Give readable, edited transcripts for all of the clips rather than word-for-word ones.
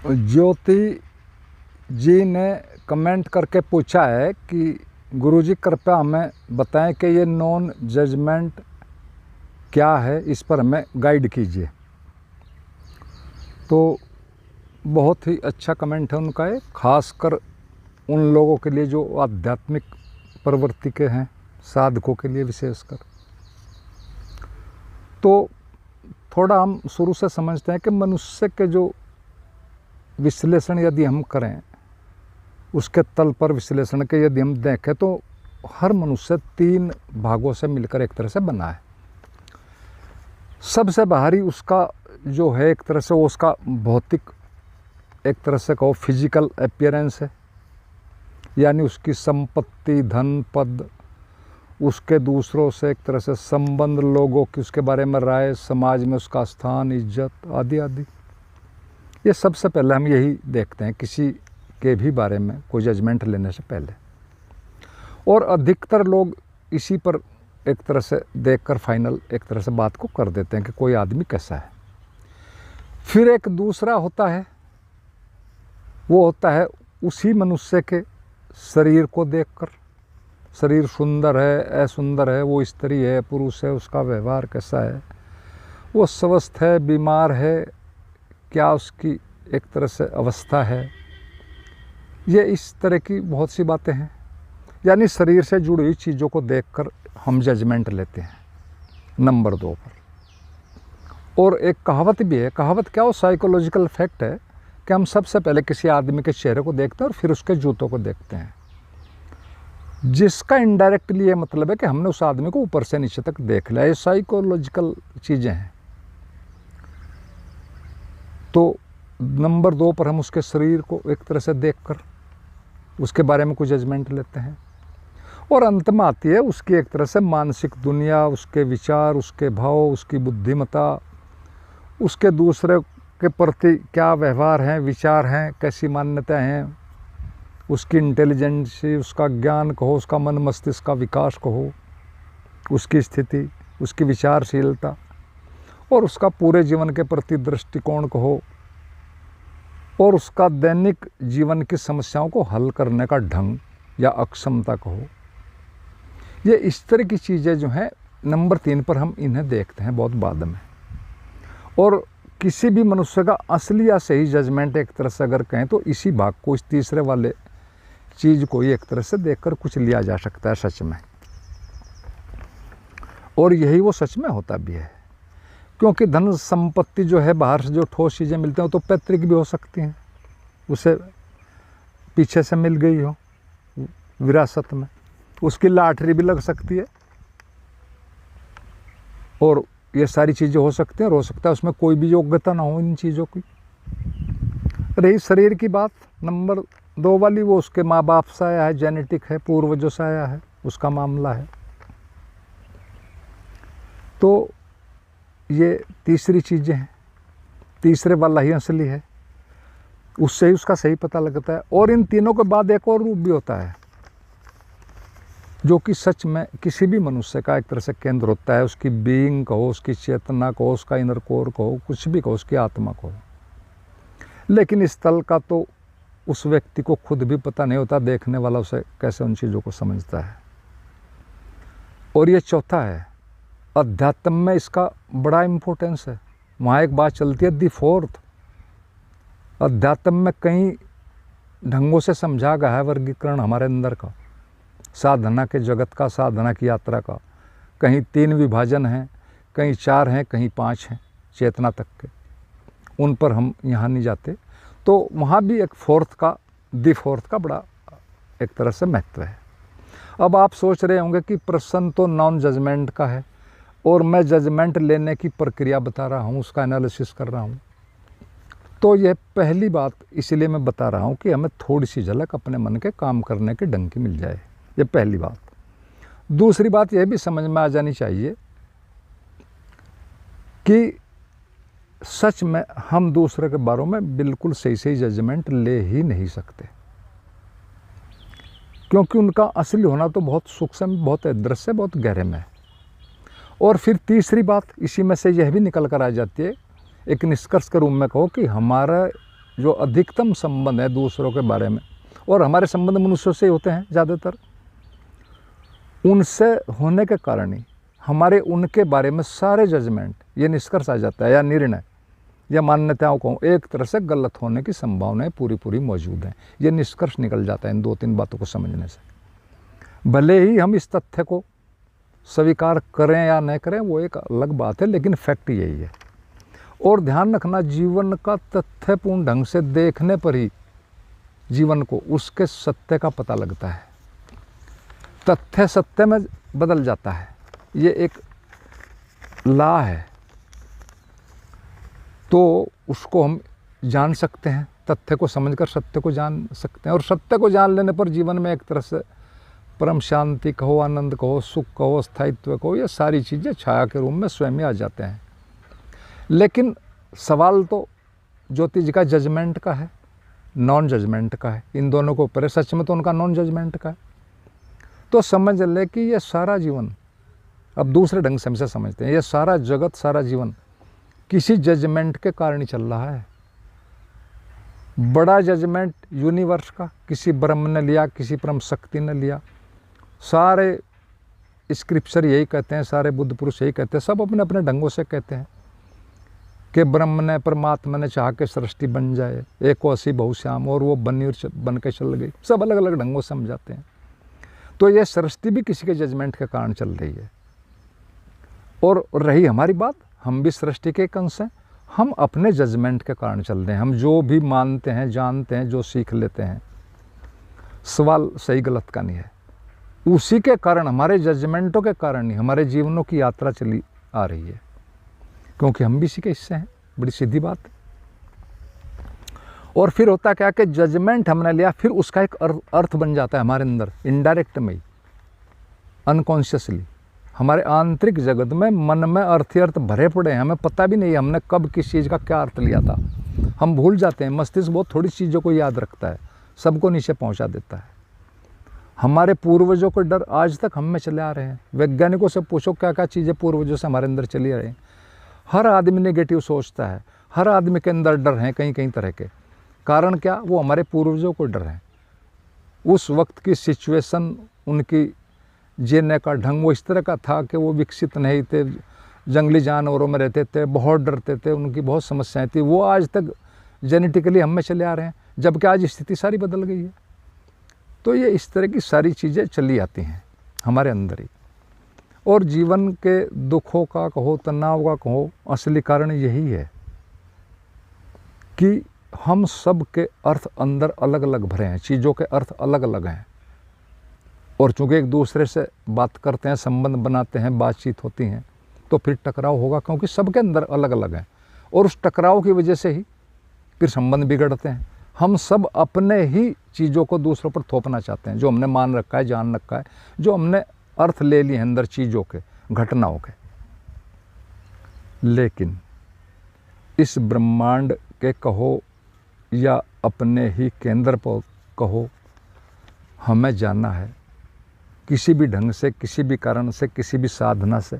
ज्योति जी ने कमेंट करके पूछा है कि गुरुजी कृपया हमें बताएं कि ये नॉन जजमेंट क्या है, इस पर हमें गाइड कीजिए। तो बहुत ही अच्छा कमेंट है उनका, ये खासकर उन लोगों के लिए जो आध्यात्मिक प्रवृत्ति के हैं, साधकों के लिए विशेषकर। तो थोड़ा हम शुरू से समझते हैं कि मनुष्य के जो विश्लेषण यदि हम करें, उसके तल पर विश्लेषण के यदि हम देखें, तो हर मनुष्य 3 भागों से मिलकर एक तरह से बना है। सबसे बाहरी उसका जो है एक तरह से वो उसका भौतिक एक तरह से कहो फिजिकल अपीयरेंस है, यानी उसकी संपत्ति, धन, पद, उसके दूसरों से एक तरह से संबंध, लोगों की उसके बारे में राय, समाज में उसका स्थान, इज्जत आदि आदि। ये सबसे पहले हम यही देखते हैं किसी के भी बारे में कोई जजमेंट लेने से पहले, और अधिकतर लोग इसी पर एक तरह से देखकर फाइनल एक तरह से बात को कर देते हैं कि कोई आदमी कैसा है। फिर एक दूसरा होता है, वो होता है उसी मनुष्य के शरीर को देखकर, शरीर सुंदर है, असुंदर है, वो स्त्री है, पुरुष है, उसका व्यवहार कैसा है, वो स्वस्थ है, बीमार है, क्या उसकी एक तरह से अवस्था है। ये इस तरह की बहुत सी बातें हैं, यानी शरीर से जुड़ी हुई चीज़ों को देखकर हम जजमेंट लेते हैं नंबर 2 पर। और एक कहावत भी है, कहावत क्या, वो साइकोलॉजिकल फैक्ट है कि हम सबसे पहले किसी आदमी के चेहरे को देखते हैं और फिर उसके जूतों को देखते हैं, जिसका इनडायरेक्टली ये मतलब है कि हमने उस आदमी को ऊपर से नीचे तक देख लिया। ये साइकोलॉजिकल चीज़ें हैं। तो नंबर 2 पर हम उसके शरीर को एक तरह से देखकर उसके बारे में कुछ जजमेंट लेते हैं, और अंत में आती है उसकी एक तरह से मानसिक दुनिया, उसके विचार, उसके भाव, उसकी बुद्धिमत्ता, उसके दूसरे के प्रति क्या व्यवहार हैं, विचार हैं, कैसी मान्यताएं हैं, उसकी इंटेलिजेंसी, उसका ज्ञान कहो, उसका मन मस्तिष्क का विकास कहो, उसकी स्थिति, उसकी विचारशीलता, और उसका पूरे जीवन के प्रति दृष्टिकोण कहो, और उसका दैनिक जीवन की समस्याओं को हल करने का ढंग या अक्षमता कहो। ये इस तरह की चीज़ें जो हैं नंबर 3 पर हम इन्हें देखते हैं बहुत बाद में। और किसी भी मनुष्य का असली या सही जजमेंट एक तरह से अगर कहें तो इसी भाग को, इस तीसरे वाले चीज़ को ही एक तरह से देखकर कुछ लिया जा सकता है सच में। और यही वो सच में होता भी है, क्योंकि धन संपत्ति जो है, बाहर से जो ठोस चीज़ें मिलती हैं, तो पैतृक भी हो सकती हैं, उसे पीछे से मिल गई हो विरासत में, उसकी लॉटरी भी लग सकती है, और ये सारी चीज़ें हो सकती हैं। और हो सकता है उसमें कोई भी योग्यता ना हो इन चीज़ों की। रही शरीर की बात नंबर 2 वाली, वो उसके माँ बाप से आया है, जेनेटिक है, पूर्वजों से आया है, उसका मामला है। तो ये तीसरी चीज़ें हैं, तीसरे वाला ही असली है, उससे ही उसका सही पता लगता है। और इन तीनों के बाद एक और रूप भी होता है जो कि सच में किसी भी मनुष्य का एक तरह से केंद्र होता है, उसकी बीइंग कहो, उसकी चेतना कहो, उसका इनर कोर कहो, कुछ भी कहो, उसकी आत्मा कहो। लेकिन इस तल का तो उस व्यक्ति को खुद भी पता नहीं होता, देखने वाला उसे कैसे उन चीज़ों को समझता है। और ये चौथा है, अध्यात्म में इसका बड़ा इम्पोर्टेंस है। वहाँ एक बात चलती है, दी फोर्थ। अध्यात्म में कई ढंगों से समझा गया है वर्गीकरण हमारे अंदर का, साधना के जगत का, साधना की यात्रा का। कहीं 3 विभाजन हैं, कहीं 4 हैं, कहीं 5 हैं चेतना तक के, उन पर हम यहाँ नहीं जाते। तो वहाँ भी एक फोर्थ का, दी फोर्थ का बड़ा एक तरह से महत्व है। अब आप सोच रहे होंगे कि प्रश्न तो नॉन जजमेंट का है और मैं जजमेंट लेने की प्रक्रिया बता रहा हूँ, उसका एनालिसिस कर रहा हूँ। तो यह पहली बात इसलिए मैं बता रहा हूँ कि हमें थोड़ी सी झलक अपने मन के काम करने के ढंग की मिल जाए, ये पहली बात। दूसरी बात यह भी समझ में आ जानी चाहिए कि सच में हम दूसरे के बारे में बिल्कुल सही सही जजमेंट ले ही नहीं सकते, क्योंकि उनका असली होना तो बहुत सूक्ष्म, बहुत अदृश्य, बहुत गहरे में है। और फिर तीसरी बात इसी में से यह भी निकल कर आ जाती है, एक निष्कर्ष के रूप में कहो कि हमारा जो अधिकतम संबंध है दूसरों के बारे में, और हमारे संबंध मनुष्यों से ही होते हैं ज़्यादातर, उनसे होने के कारण ही हमारे उनके बारे में सारे जजमेंट, ये निष्कर्ष आ जाता है या निर्णय या मान्यताओं को एक तरह से गलत होने की संभावनाएं पूरी मौजूद हैं। ये निष्कर्ष निकल जाता है इन 2-3 बातों को समझने से। भले ही हम इस तथ्य को स्वीकार करें या नहीं करें वो एक अलग बात है, लेकिन फैक्ट यही है। और ध्यान रखना, जीवन का तथ्यपूर्ण ढंग से देखने पर ही जीवन को उसके सत्य का पता लगता है। तथ्य सत्य में बदल जाता है, ये एक लॉ है। तो उसको हम जान सकते हैं, तथ्य को समझकर सत्य को जान सकते हैं, और सत्य को जान लेने पर जीवन में एक तरह से परम शांति कहो, आनंद कहो, सुख कहो, स्थायित्व कहो, ये सारी चीज़ें छाया के रूप में स्वयं ही आ जाते हैं। लेकिन सवाल तो ज्योति जी का जजमेंट का है, नॉन जजमेंट का है। इन दोनों को ऊपर है, सच में तो उनका नॉन जजमेंट का है। तो समझ ले कि ये सारा जीवन, अब दूसरे ढंग से हमसे समझते हैं, ये सारा जगत, सारा जीवन किसी जजमेंट के कारण ही चल रहा है। बड़ा जजमेंट यूनिवर्स का किसी ब्रह्म ने लिया, किसी परम शक्ति ने लिया। सारे स्क्रिप्चर यही कहते हैं, सारे बुद्ध पुरुष यही कहते हैं, सब अपने अपने ढंगों से कहते हैं कि ब्रह्म ने, परमात्मा ने चाह के सृष्टि बन जाए, एको असी बहुश्याम, और वो बन के चल गई। सब अलग अलग ढंगों से समझाते हैं। तो ये सृष्टि भी किसी के जजमेंट के कारण चल रही है। और रही हमारी बात, हम भी सृष्टि के एक अंश हैं, हम अपने जजमेंट के कारण चल रहे हैं। हम जो भी मानते हैं, जानते हैं, जो सीख लेते हैं, सवाल सही गलत का नहीं है, उसी के कारण, हमारे जजमेंटों के कारण ही हमारे जीवनों की यात्रा चली आ रही है, क्योंकि हम भी इसी के हिस्से हैं। बड़ी सीधी बात है। और फिर होता क्या कि जजमेंट हमने लिया, फिर उसका एक अर्थ बन जाता है हमारे अंदर, इनडायरेक्ट में ही, अनकॉन्शियसली हमारे आंतरिक जगत में, मन में अर्थ भरे पड़े हैं। हमें पता भी नहीं हमने कब किस चीज़ का क्या अर्थ लिया था, हम भूल जाते हैं। मस्तिष्क बहुत थोड़ी चीज़ों को याद रखता है, सबको नीचे पहुंचा देता है। हमारे पूर्वजों के डर आज तक हम में चले आ रहे हैं। वैज्ञानिकों से पूछो क्या क्या चीज़ें पूर्वजों से हमारे अंदर चली आ रही हैं। हर आदमी नेगेटिव सोचता है, हर आदमी के अंदर डर हैं कई कई तरह के। कारण क्या? वो हमारे पूर्वजों को डर हैं। उस वक्त की सिचुएशन, उनकी जीने का ढंग वो इस तरह का था कि वो विकसित नहीं थे, जंगली जानवरों में रहते थे, बहुत डरते थे, उनकी बहुत समस्याएं थी। वो आज तक जेनेटिकली हम में चले आ रहे हैं, जबकि आज स्थिति सारी बदल गई है। तो ये इस तरह की सारी चीज़ें चली आती हैं हमारे अंदर ही। और जीवन के दुखों का कहो, तनाव का कहो, असली कारण यही है कि हम सब के अर्थ अंदर अलग अलग भरे हैं, चीज़ों के अर्थ अलग अलग हैं। और चूँकि एक दूसरे से बात करते हैं, संबंध बनाते हैं, बातचीत होती हैं, तो फिर टकराव होगा, क्योंकि सबके अंदर अलग अलग हैं। और उस टकराव की वजह से ही फिर संबंध बिगड़ते हैं। हम सब अपने ही चीज़ों को दूसरों पर थोपना चाहते हैं, जो हमने मान रखा है, जान रखा है, जो हमने अर्थ ले लिए हैं अंदर चीज़ों के, घटनाओं के। लेकिन इस ब्रह्मांड के कहो या अपने ही केंद्र पर कहो, हमें जानना है किसी भी ढंग से, किसी भी कारण से, किसी भी साधना से,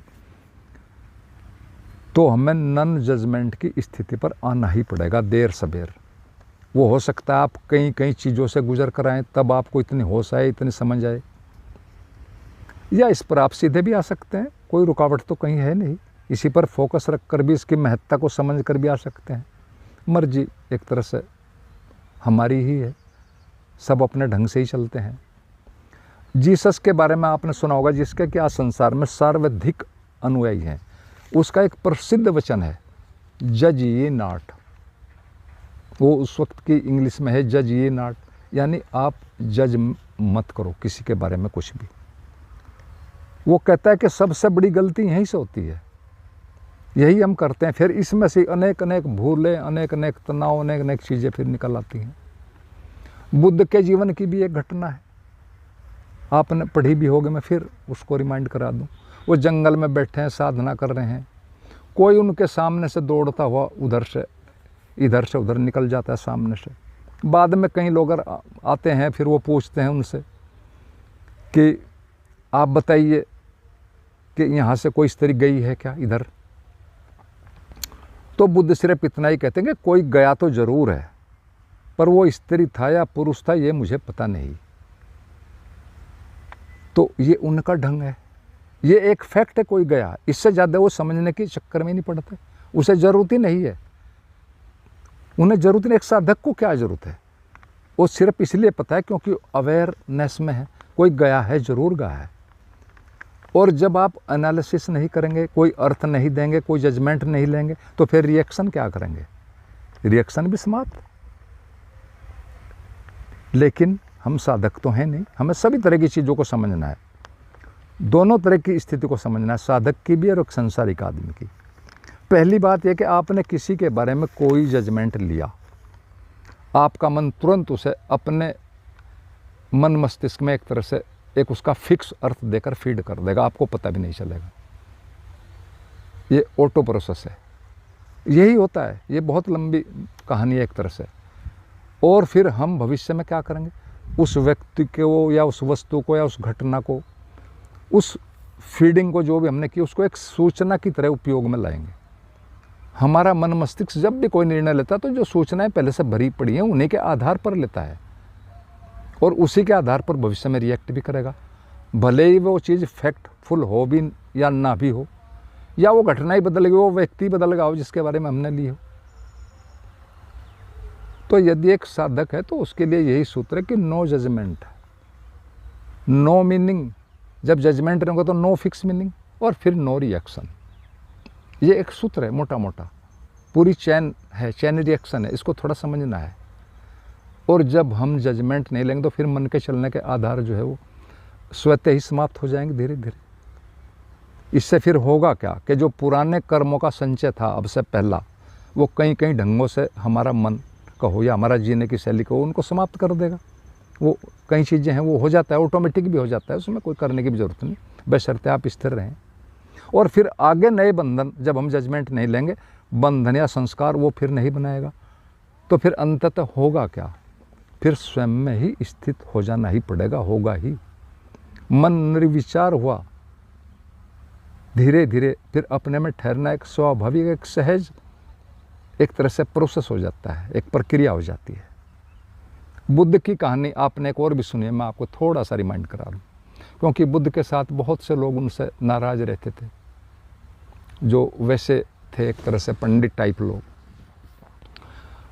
तो हमें नॉन जजमेंट की स्थिति पर आना ही पड़ेगा, देर सबेर। वो हो सकता है आप कई कई चीज़ों से गुजर कर आएँ, तब आपको इतनी होश आए, इतनी समझ आए, या इस पर आप सीधे भी आ सकते हैं, कोई रुकावट तो कहीं है नहीं। इसी पर फोकस रख कर भी इसकी महत्ता को समझ कर भी आ सकते हैं। मर्जी एक तरह से हमारी ही है, सब अपने ढंग से ही चलते हैं। जीसस के बारे में आपने सुना होगा, जिसके कि आज संसार में सर्वाधिक अनुयायी हैं। उसका एक प्रसिद्ध वचन है, जज ये नॉट। वो उस वक्त की इंग्लिश में है, जज ये नॉट, यानी आप जज मत करो किसी के बारे में कुछ भी। वो कहता है कि सबसे बड़ी गलती यहीं से होती है, यही हम करते हैं। फिर इसमें से अनेक अनेक भूलें, अनेक अनेक तनाव, अनेक अनेक चीज़ें फिर निकल आती हैं। बुद्ध के जीवन की भी एक घटना है, आपने पढ़ी भी होगी, मैं फिर उसको रिमाइंड करा दूं। वो जंगल में बैठे हैं, साधना कर रहे हैं, कोई उनके सामने से दौड़ता हुआ उधर से इधर से उधर निकल जाता है सामने से। बाद में कई लोग आते हैं, फिर वो पूछते हैं उनसे कि आप बताइए कि यहाँ से कोई स्त्री गई है क्या इधर? तो बुद्ध सिर्फ इतना ही कहते हैं कि कोई गया तो ज़रूर है, पर वो स्त्री था या पुरुष था ये मुझे पता नहीं। तो ये उनका ढंग है, ये एक फैक्ट है, कोई गया, इससे ज़्यादा वो समझने के चक्कर में नहीं पड़ते, उसे ज़रूरत ही नहीं है, उन्हें ज़रूरत नहीं। एक साधक को क्या ज़रूरत है, वो सिर्फ इसलिए पता है क्योंकि अवेयरनेस में है, कोई गया है, ज़रूर गया है। और जब आप एनालिसिस नहीं करेंगे, कोई अर्थ नहीं देंगे, कोई जजमेंट नहीं लेंगे, तो फिर रिएक्शन क्या करेंगे, रिएक्शन भी समाप्त। लेकिन हम साधक तो हैं नहीं, हमें सभी तरह की चीज़ों को समझना है, दोनों तरह की स्थिति को समझना है, साधक की भी और एक संसारिक आदमी की। पहली बात यह कि आपने किसी के बारे में कोई जजमेंट लिया, आपका मन तुरंत उसे अपने मन मस्तिष्क में एक तरह से एक उसका फिक्स अर्थ देकर फीड कर देगा, आपको पता भी नहीं चलेगा। ये ऑटो प्रोसेस है, यही होता है, ये बहुत लंबी कहानी है एक तरह से। और फिर हम भविष्य में क्या करेंगे, उस व्यक्ति को या उस वस्तु को या उस घटना को, उस फीडिंग को जो भी हमने की, उसको एक सूचना की तरह उपयोग में लाएंगे। हमारा मन मस्तिष्क जब भी कोई निर्णय लेता है तो जो सूचनाएं पहले से भरी पड़ी हैं उन्हीं के आधार पर लेता है, और उसी के आधार पर भविष्य में रिएक्ट भी करेगा, भले ही वो चीज़ फैक्टफुल हो भी या ना भी हो, या वो घटना ही बदल गई, वो व्यक्ति बदल गया हो जिसके बारे में हमने ली हो। तो यदि एक साधक है तो उसके लिए यही सूत्र है कि नो जजमेंट, नो मीनिंग। जब जजमेंट नहीं होगा तो नो फिक्स मीनिंग, और फिर नो रिएक्शन। ये एक सूत्र है मोटा मोटा, पूरी चैन है, चैन रिएक्शन है, इसको थोड़ा समझना है। और जब हम जजमेंट नहीं लेंगे तो फिर मन के चलने के आधार जो है वो स्वतः ही समाप्त हो जाएंगे धीरे धीरे। इससे फिर होगा क्या कि जो पुराने कर्मों का संचय था अब से पहला, वो कई कई ढंगों से हमारा मन कहो या हमारा जीने की शैली को उनको समाप्त कर देगा। वो कई चीज़ें हैं वो हो जाता है, ऑटोमेटिक भी हो जाता है, उसमें कोई करने की भी ज़रूरत नहीं, बशर्ते आप स्थिर रहें। और फिर आगे नए बंधन, जब हम जजमेंट नहीं लेंगे, बंधन या संस्कार वो फिर नहीं बनाएगा, तो फिर अंततः होगा क्या, फिर स्वयं में ही स्थित हो जाना ही पड़ेगा, होगा ही। मन निर्विचार हुआ, धीरे धीरे फिर अपने में ठहरना एक स्वाभाविक, एक सहज एक तरह से प्रोसेस हो जाता है, एक प्रक्रिया हो जाती है। बुद्ध की कहानी आपने एक और भी सुनी है, मैं आपको थोड़ा सा रिमाइंड करा दूँ, क्योंकि बुद्ध के साथ बहुत से लोग उनसे नाराज रहते थे, जो वैसे थे एक तरह से पंडित टाइप लोग।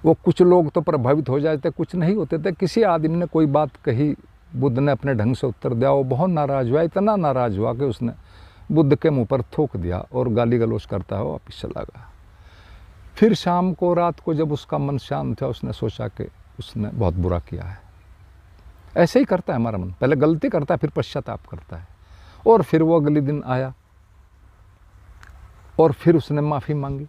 वो कुछ लोग तो प्रभावित हो जाते, कुछ नहीं होते थे। किसी आदमी ने कोई बात कही, बुद्ध ने अपने ढंग से उत्तर दिया, वो बहुत नाराज हुआ, इतना नाराज हुआ कि उसने बुद्ध के मुंह पर थूक दिया और गाली गलौज करता है वापिस चला गया। फिर शाम को, रात को जब उसका मन शांत था, उसने सोचा कि उसने बहुत बुरा किया है। ऐसे ही करता है हमारा मन, पहले गलती करता है फिर पश्चाताप करता है। और फिर वो अगले दिन आया और फिर उसने माफ़ी मांगी।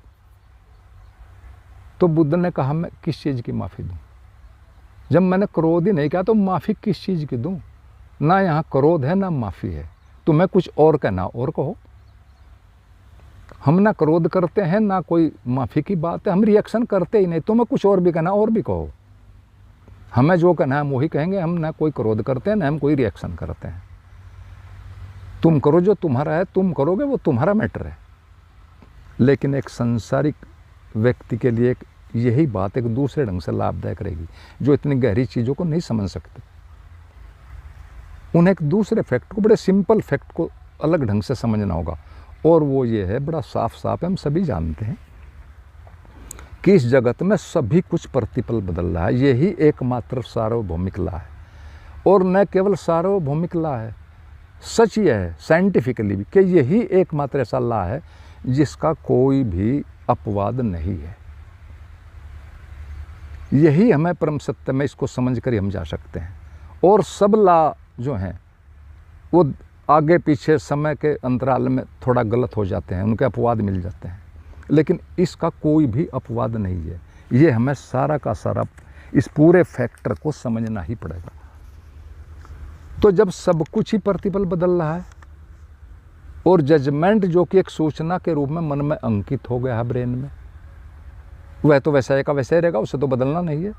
तो बुद्ध ने कहा मैं किस चीज़ की माफ़ी दूँ, जब मैंने क्रोध ही नहीं किया तो माफ़ी किस चीज़ की दूँ, ना यहाँ क्रोध है ना माफ़ी है, तुम्हें कुछ और कहना और कहो। हम ना क्रोध करते हैं ना कोई माफ़ी की बात है, हम रिएक्शन करते ही नहीं, तुम्हें कुछ और भी कहना और भी कहो। हमें जो कहना है हम वही कहेंगे, हम ना कोई क्रोध करते हैं ना हम कोई रिएक्शन करते हैं। तुम करो जो तुम्हारा है, तुम करोगे वो तुम्हारा मैटर है। लेकिन एक संसारिक व्यक्ति के लिए यही बात एक दूसरे ढंग से लाभदायक रहेगी, जो इतनी गहरी चीज़ों को नहीं समझ सकते। उन्हें एक दूसरे फैक्ट को, बड़े सिंपल फैक्ट को अलग ढंग से समझना होगा, और वो ये है, बड़ा साफ साफ है, हम सभी जानते हैं कि इस जगत में सभी कुछ प्रतिपल बदल रहा है। यही एकमात्र सार्वभौमिक ला है, और न केवल सार्वभौमिक ला है, सच यह है साइंटिफिकली भी कि यही एकमात्र ऐसा ला है जिसका कोई भी अपवाद नहीं है। यही हमें परम सत्य में, इसको समझ कर ही हम जा सकते हैं। और सब ला जो हैं वो आगे पीछे समय के अंतराल में थोड़ा गलत हो जाते हैं, उनके अपवाद मिल जाते हैं, लेकिन इसका कोई भी अपवाद नहीं है। ये हमें सारा का सारा इस पूरे फैक्टर को समझना ही पड़ेगा। तो जब सब कुछ ही प्रतिपल बदल रहा है और जजमेंट जो कि एक सूचना के रूप में मन में अंकित हो गया है ब्रेन में, वह तो वैसा है का वैसा ही रहेगा, उसे तो बदलना नहीं है।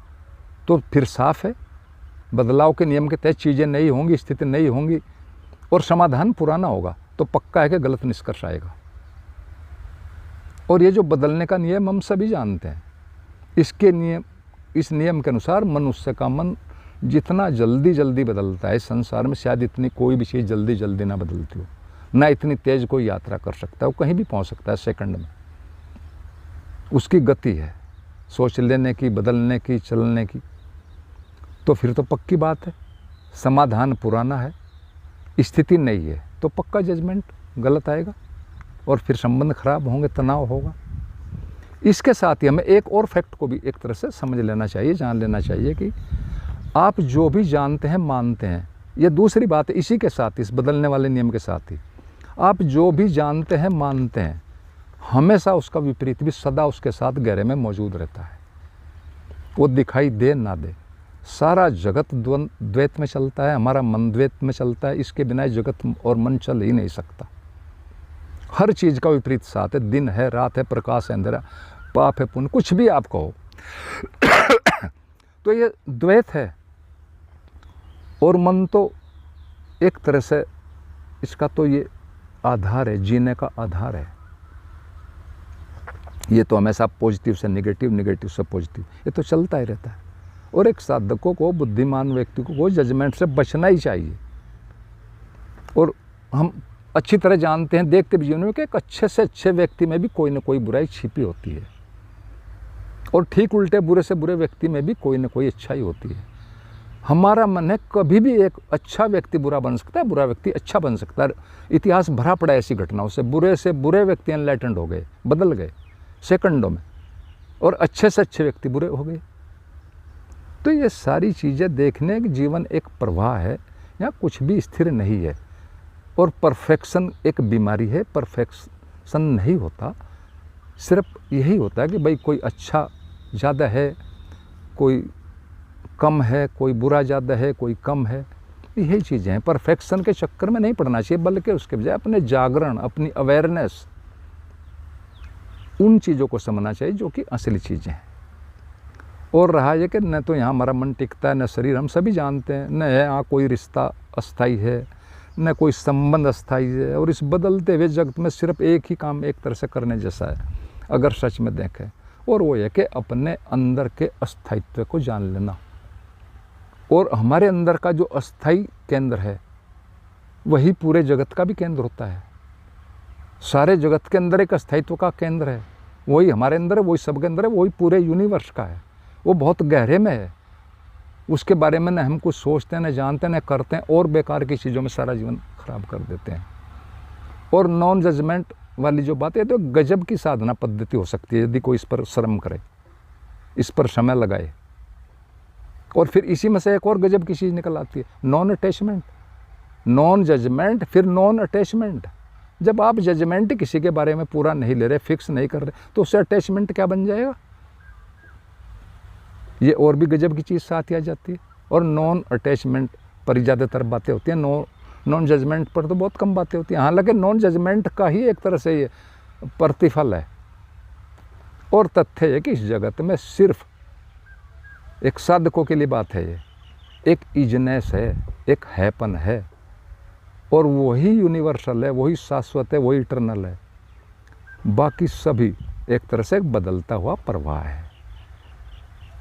तो फिर साफ है, बदलाव के नियम के तहत चीज़ें नहीं होंगी, स्थिति नहीं होंगी और समाधान पुराना होगा, तो पक्का है कि गलत निष्कर्ष आएगा। और ये जो बदलने का नियम हम सभी जानते हैं, इसके नियम इस नियम के अनुसार मनुष्य का मन जितना जल्दी जल्दी बदलता है संसार में, शायद इतनी कोई भी चीज़ जल्दी जल्दी ना बदलती हो, ना इतनी तेज कोई यात्रा कर सकता है। वो कहीं भी पहुंच सकता है सेकंड में। उसकी गति है सोच लेने की, बदलने की, चलने की। तो फिर तो पक्की बात है, समाधान पुराना है, स्थिति नहीं है, तो पक्का जजमेंट गलत आएगा और फिर संबंध खराब होंगे, तनाव होगा। इसके साथ ही हमें एक और फैक्ट को भी एक तरह से समझ लेना चाहिए, जान लेना चाहिए कि आप जो भी जानते हैं, मानते हैं, ये दूसरी बात है। इसी के साथ, इस बदलने वाले नियम के साथ ही आप जो भी जानते हैं, मानते हैं, हमेशा उसका विपरीत भी सदा उसके साथ गहरे में मौजूद रहता है। वो दिखाई दे ना दे, सारा जगत द्वैत में चलता है, हमारा मन द्वैत में चलता है। इसके बिना जगत और मन चल ही नहीं सकता। हर चीज़ का विपरीत साथ है, दिन है, रात है, प्रकाश है, अंधेरा, पाप है, पुण्य, कुछ भी आप कहो। तो ये द्वैत है। और मन तो एक तरह से इसका तो ये आधार है, जीने का आधार है। ये तो हमेशा पॉजिटिव से नेगेटिव, नेगेटिव से पॉजिटिव, ये तो चलता ही रहता है। और एक साधकों को, बुद्धिमान व्यक्ति को जजमेंट से बचना ही चाहिए। और हम अच्छी तरह जानते हैं, देखते भी जीवन में कि एक अच्छे से अच्छे व्यक्ति में भी कोई ना कोई बुराई छिपी होती है, और ठीक उल्टे बुरे से बुरे व्यक्ति में भी कोई ना कोई अच्छाई होती है। हमारा मन है कभी भी एक अच्छा व्यक्ति बुरा बन सकता है, बुरा व्यक्ति अच्छा बन सकता है। इतिहास भरा पड़ा ऐसी घटनाओं से बुरे व्यक्ति एनलाइटेंड हो गए, बदल गए सेकंडों में, और अच्छे से अच्छे व्यक्ति बुरे हो गए। तो ये सारी चीज़ें देखने कि जीवन एक प्रवाह है, यहाँ कुछ भी स्थिर नहीं है। और परफेक्शन एक बीमारी है, परफेक्शन नहीं होता। सिर्फ यही होता है कि भाई कोई अच्छा ज़्यादा है, कोई कम है, कोई बुरा ज़्यादा है, कोई कम है, यही चीज़ें हैं। परफेक्शन के चक्कर में नहीं पड़ना चाहिए, बल्कि उसके बजाय अपने जागरण, अपनी अवेयरनेस, उन चीज़ों को समझना चाहिए जो कि असली चीज़ें हैं। और रहा यह कि न तो यहाँ हमारा मन टिकता है, न शरीर, हम सभी जानते हैं, न यहाँ कोई रिश्ता अस्थाई है, न कोई संबंध अस्थाई है। और इस बदलते हुए जगत में सिर्फ एक ही काम एक तरह से करने जैसा है, अगर सच में देखें, और वो है कि अपने अंदर के अस्थायित्व को जान लेना। और हमारे अंदर का जो अस्थाई केंद्र है, वही पूरे जगत का भी केंद्र होता है। सारे जगत के अंदर एक अस्थायित्व का केंद्र है, वही हमारे अंदर है, वही सबके अंदर है, वही पूरे यूनिवर्स का है। वो बहुत गहरे में है, उसके बारे में न हम कुछ सोचते हैं, न जानते हैं, न करते हैं, और बेकार की चीज़ों में सारा जीवन खराब कर देते हैं। और नॉन जजमेंट वाली जो बात है, तो गजब की साधना पद्धति हो सकती है यदि कोई इस पर श्रम करे, इस पर समय लगाए। और फिर इसी में से एक और गजब की चीज़ निकल आती है, नॉन अटैचमेंट। नॉन जजमेंट, फिर नॉन अटैचमेंट। जब आप जजमेंट किसी के बारे में पूरा नहीं ले रहे, फिक्स नहीं कर रहे, तो उससे अटैचमेंट क्या बन जाएगा? ये और भी गजब की चीज़ साथ ही आ जाती है। और नॉन अटैचमेंट पर ही ज़्यादातर बातें होती हैं, नॉन जजमेंट पर तो बहुत कम बातें होती हैं। हालांकि नॉन जजमेंट का ही एक तरह से ये प्रतिफल है। और तथ्य है कि इस जगत में सिर्फ एक साधकों के लिए बात है, ये एक इजनेस है, एक हैपन है, और वही यूनिवर्सल है, वही शाश्वत है, वही इटर्नल है। बाकी सभी एक तरह से एक बदलता हुआ प्रवाह है।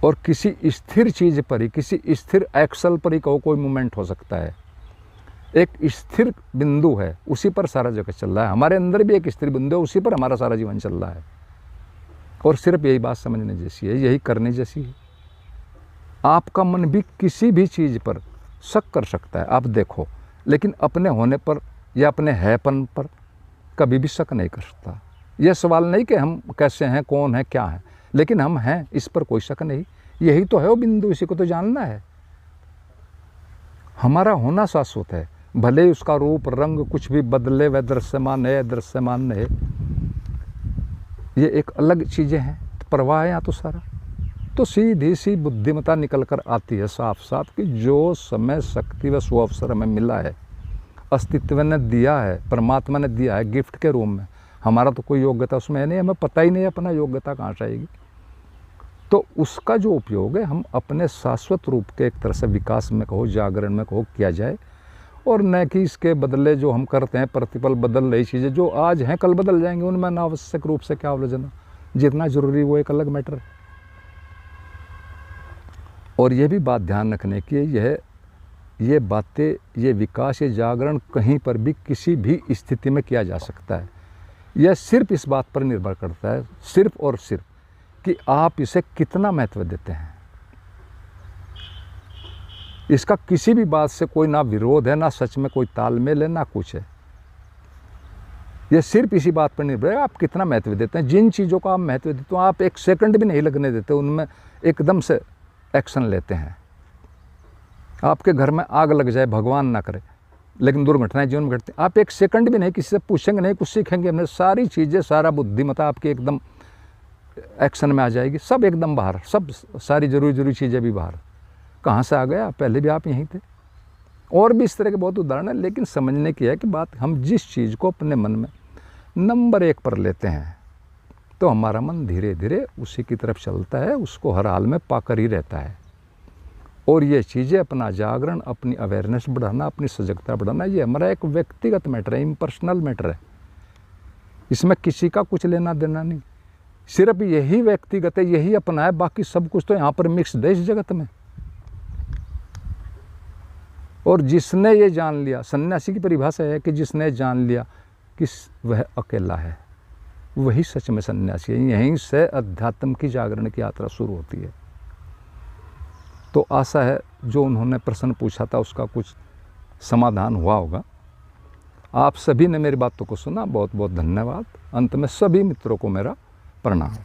और किसी स्थिर चीज़ पर ही, किसी स्थिर एक्सल पर ही कोई मूवमेंट हो सकता है। एक स्थिर बिंदु है, उसी पर सारा जगत चल रहा है। हमारे अंदर भी एक स्थिर बिंदु है, उसी पर हमारा सारा जीवन चल रहा है। और सिर्फ यही बात समझने जैसी है, यही करने जैसी है। आपका मन भी किसी भी चीज़ पर शक कर सकता है, आप देखो, लेकिन अपने होने पर या अपने हैपन पर कभी भी शक नहीं कर सकता। यह सवाल नहीं कि हम कैसे हैं, कौन है, क्या है, लेकिन हम हैं, इस पर कोई शक नहीं। यही तो है वो बिंदु, इसी को तो जानना है। हमारा होना शाश्वत है, भले ही उसका रूप रंग कुछ भी बदले, वह दृश्यमान है, दृश्यमान है, ये एक अलग चीज़ें हैं। प्रवाह है यहाँ तो सारा। तो सीधी सी बुद्धिमता निकल कर आती है साफ साफ कि जो समय, शक्ति व सुअवसर हमें मिला है, अस्तित्व ने दिया है, परमात्मा ने दिया है गिफ्ट के रूप में। हमारा तो कोई योग्यता उसमें है नहीं, हमें पता ही नहीं अपना योग्यता कहाँ से आएगी। तो उसका जो उपयोग है, हम अपने शाश्वत रूप के एक तरह से विकास में कहो, जागरण में कहो, किया जाए। और न कि इसके बदले जो हम करते हैं, प्रतिपल बदल रही चीज़ें जो आज हैं कल बदल जाएंगी, उनमें अनावश्यक रूप से क्या उलझना। जितना जरूरी वो एक अलग मैटर है। और ये भी बात ध्यान रखने की ये बातें, ये विकास, ये जागरण कहीं पर भी किसी भी स्थिति में किया जा सकता है। यह सिर्फ इस बात पर निर्भर करता है, सिर्फ और सिर्फ, कि आप इसे कितना महत्व देते हैं। इसका किसी भी बात से कोई ना विरोध है, ना सच में कोई तालमेल है, ना कुछ है। यह सिर्फ इसी बात पर निर्भर है आप कितना महत्व देते हैं। जिन चीज़ों का आप महत्व देते हो, आप एक सेकंड भी नहीं लगने देते, उनमें एकदम से एक्शन लेते हैं। आपके घर में आग लग जाए, भगवान ना करे, लेकिन दुर्घटनाएं जीवन में घटती, आप एक सेकंड भी नहीं किसी से पूछेंगे नहीं, कुछ सीखेंगे हमने, सारी चीज़ें, सारा बुद्धिमत्ता आपकी एकदम एक्शन में आ जाएगी। सब एकदम बाहर, सब सारी जरूरी चीज़ें भी बाहर। कहाँ से आ गया, पहले भी आप यहीं थे। और भी इस तरह के बहुत उदाहरण है, लेकिन समझने की है कि बात, हम जिस चीज़ को अपने मन में नंबर 1 पर लेते हैं तो हमारा मन धीरे धीरे उसी की तरफ चलता है, उसको हर हाल में पाकर ही रहता है। और ये चीज़ें, अपना जागरण, अपनी अवेयरनेस बढ़ाना, अपनी सजगता बढ़ाना, ये हमारा एक व्यक्तिगत मैटर है, इम्पर्सनल मैटर है। इसमें किसी का कुछ लेना देना नहीं, सिर्फ यही व्यक्तिगत है, यही अपना है, बाकी सब कुछ तो यहाँ पर मिक्सड है इस जगत में। और जिसने ये जान लिया, सन्यासी की परिभाषा है कि जिसने जान लिया कि वह अकेला है, वही सच में सन्यासी है। यहीं से अध्यात्म की जागरण की यात्रा शुरू होती है। तो आशा है जो उन्होंने प्रश्न पूछा था उसका कुछ समाधान हुआ होगा। आप सभी ने मेरी बातों को सुना, बहुत बहुत धन्यवाद। अंत में सभी मित्रों को मेरा प्रणाम।